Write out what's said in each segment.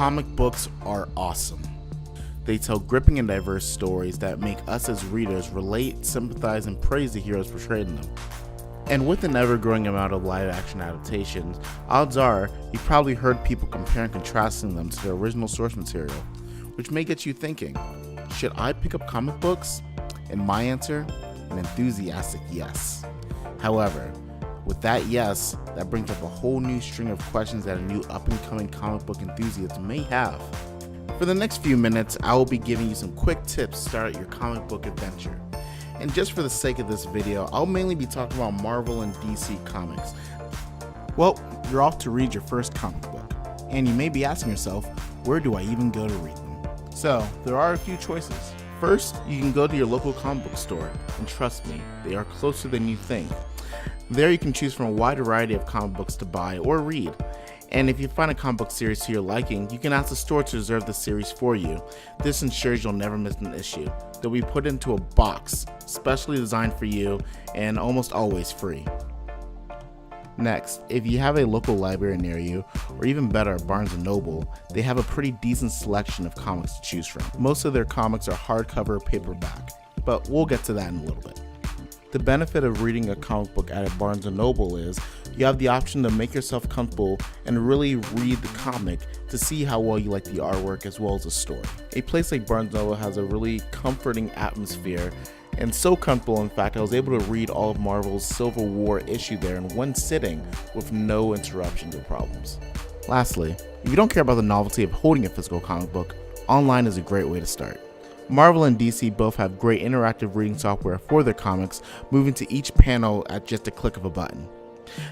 Comic books are awesome. They tell gripping and diverse stories that make us as readers relate, sympathize, and praise the heroes portrayed in them. And with an ever-growing amount of live-action adaptations, odds are you've probably heard people compare and contrasting them to their original source material, which may get you thinking, should I pick up comic books? And my answer? An enthusiastic yes. However, with that yes, that brings up a whole new string of questions that a new up-and-coming comic book enthusiast may have. For the next few minutes, I will be giving you some quick tips to start your comic book adventure. And just for the sake of this video, I'll mainly be talking about Marvel and DC comics. Well, you're off to read your first comic book, and you may be asking yourself, where do I even go to read them? So, there are a few choices. First, you can go to your local comic book store, and trust me, they are closer than you think. There you can choose from a wide variety of comic books to buy or read. And if you find a comic book series to your liking, you can ask the store to reserve the series for you. This ensures you'll never miss an issue. They'll be put into a box, specially designed for you, and almost always free. Next, if you have a local library near you, or even better, Barnes & Noble, they have a pretty decent selection of comics to choose from. Most of their comics are hardcover or paperback, but we'll get to that in a little bit. The benefit of reading a comic book at a Barnes & Noble is you have the option to make yourself comfortable and really read the comic to see how well you like the artwork as well as the story. A place like Barnes & Noble has a really comforting atmosphere, and so comfortable in fact I was able to read all of Marvel's Civil War issue there in one sitting with no interruptions or problems. Lastly, if you don't care about the novelty of holding a physical comic book, online is a great way to start. Marvel and DC both have great interactive reading software for their comics, moving to each panel at just a click of a button.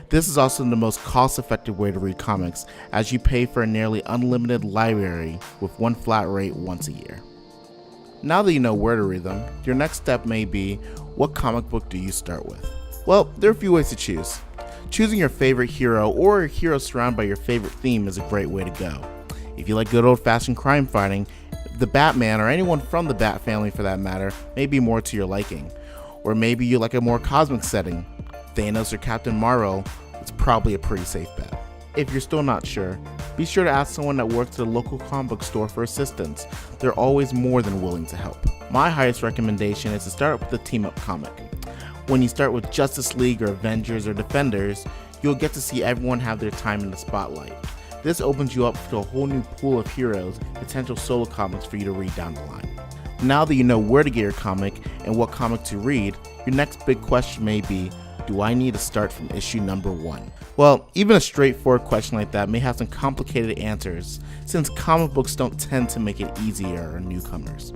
This is also the most cost-effective way to read comics, as you pay for a nearly unlimited library with one flat rate once a year. Now that you know where to read them, your next step may be, what comic book do you start with? Well, there are a few ways to choose. Choosing your favorite hero or a hero surrounded by your favorite theme is a great way to go. If you like good old-fashioned crime fighting, the Batman, or anyone from the Bat family for that matter, may be more to your liking. Or maybe you like a more cosmic setting. Thanos or Captain Marvel, it's probably a pretty safe bet. If you're still not sure, be sure to ask someone that works at a local comic book store for assistance. They're always more than willing to help. My highest recommendation is to start with a team-up comic. When you start with Justice League or Avengers or Defenders, you'll get to see everyone have their time in the spotlight. This opens you up to a whole new pool of heroes, potential solo comics for you to read down the line. Now that you know where to get your comic and what comic to read, your next big question may be, do I need to start from issue number 1? Well, even a straightforward question like that may have some complicated answers, since comic books don't tend to make it easier on newcomers.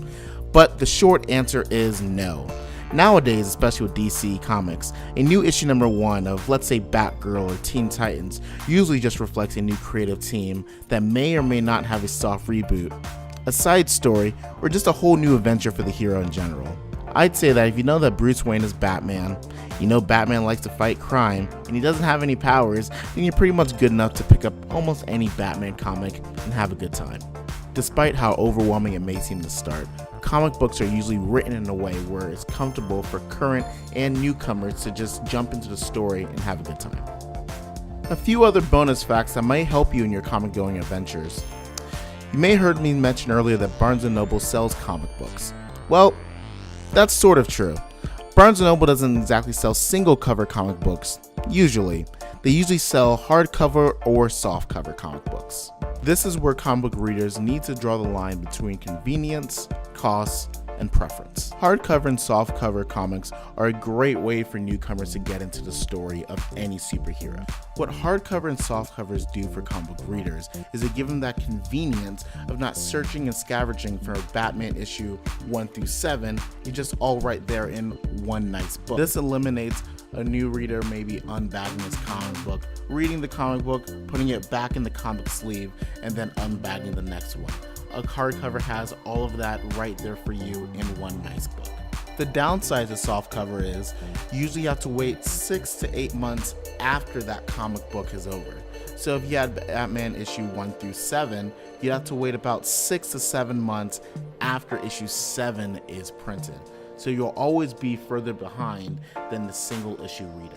But the short answer is no. Nowadays, especially with DC Comics, a new issue number 1 of, let's say, Batgirl or Teen Titans usually just reflects a new creative team that may or may not have a soft reboot, a side story, or just a whole new adventure for the hero in general. I'd say that if you know that Bruce Wayne is Batman, you know Batman likes to fight crime, and he doesn't have any powers, then you're pretty much good enough to pick up almost any Batman comic and have a good time. Despite how overwhelming it may seem to start, comic books are usually written in a way where it's comfortable for current and newcomers to just jump into the story and have a good time. A few other bonus facts that might help you in your comic going adventures. You may have heard me mention earlier that Barnes & Noble sells comic books. Well, that's sort of true. Barnes & Noble doesn't exactly sell single cover comic books, usually. They usually sell hardcover or softcover comic books. This is where comic book readers need to draw the line between convenience, cost, and preference. Hardcover and softcover comics are a great way for newcomers to get into the story of any superhero. What hardcover and softcovers do for comic book readers is they give them that convenience of not searching and scavenging for a Batman issue 1 through 7, you're just all right there in one nice book. This eliminates a new reader maybe unbagging his comic book, reading the comic book, putting it back in the comic sleeve, and then unbagging the next one. A hardcover has all of that right there for you in one nice book. The downside to softcover is usually you have to wait 6 to 8 months after that comic book is over. So if you had Batman issue 1 through 7, you'd have to wait about 6 to 7 months after issue 7 is printed. So you'll always be further behind than the single issue reader.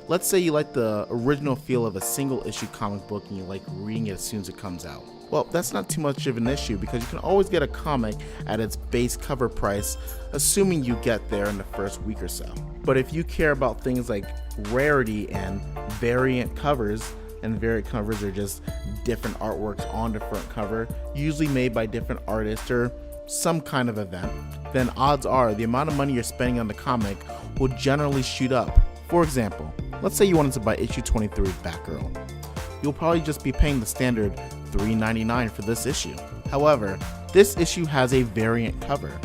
Let's say you like the original feel of a single issue comic book and you like reading it as soon as it comes out. Well, that's not too much of an issue because you can always get a comic at its base cover price, assuming you get there in the first week or so. But if you care about things like rarity and variant covers, and variant covers are just different artworks on the front cover, usually made by different artists or some kind of event, then odds are the amount of money you're spending on the comic will generally shoot up. For example, let's say you wanted to buy issue 23 of Batgirl. You'll probably just be paying the standard $3.99 for this issue. However, this issue has a variant cover.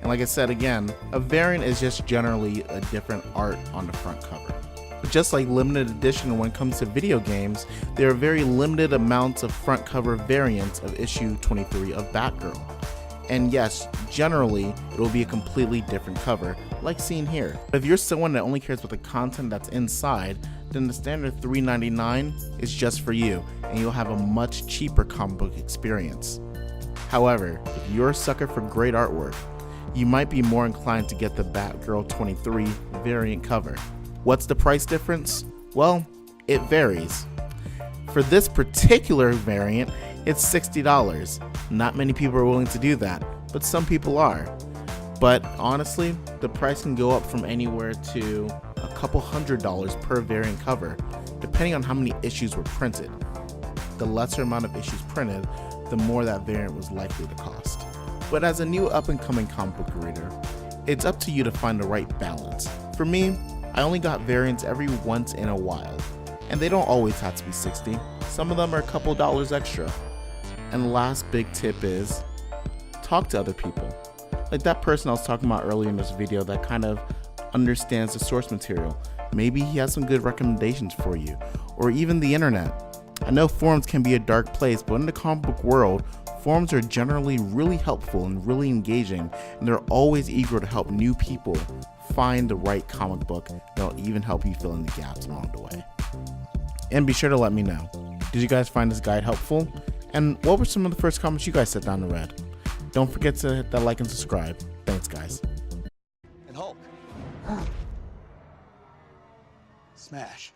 And like I said again, a variant is just generally a different art on the front cover. But just like limited edition when it comes to video games, there are very limited amounts of front cover variants of issue 23 of Batgirl. And yes, generally, it will be a completely different cover, like seen here. But if you're someone that only cares about the content that's inside, then the standard $3.99 is just for you, and you'll have a much cheaper comic book experience. However, if you're a sucker for great artwork, you might be more inclined to get the Batgirl 23 variant cover. What's the price difference? Well, it varies. For this particular variant, it's $60. Not many people are willing to do that, but some people are. But honestly, the price can go up from anywhere to a couple $100s per variant cover, depending on how many issues were printed. The lesser amount of issues printed, the more that variant was likely to cost. But as a new up-and-coming comic book reader, it's up to you to find the right balance. For me, I only got variants every once in a while, and they don't always have to be $60. Some of them are a couple dollars extra. And the last big tip is, talk to other people. Like that person I was talking about earlier in this video that kind of understands the source material. Maybe he has some good recommendations for you, or even the internet. I know forums can be a dark place, but in the comic book world, forums are generally really helpful and really engaging, and they're always eager to help new people find the right comic book. They'll even help you fill in the gaps along the way. And be sure to let me know, did you guys find this guide helpful? And what were some of the first comments you guys sat down and read? Don't forget to hit that like and subscribe. Thanks, guys. And Hulk. Smash.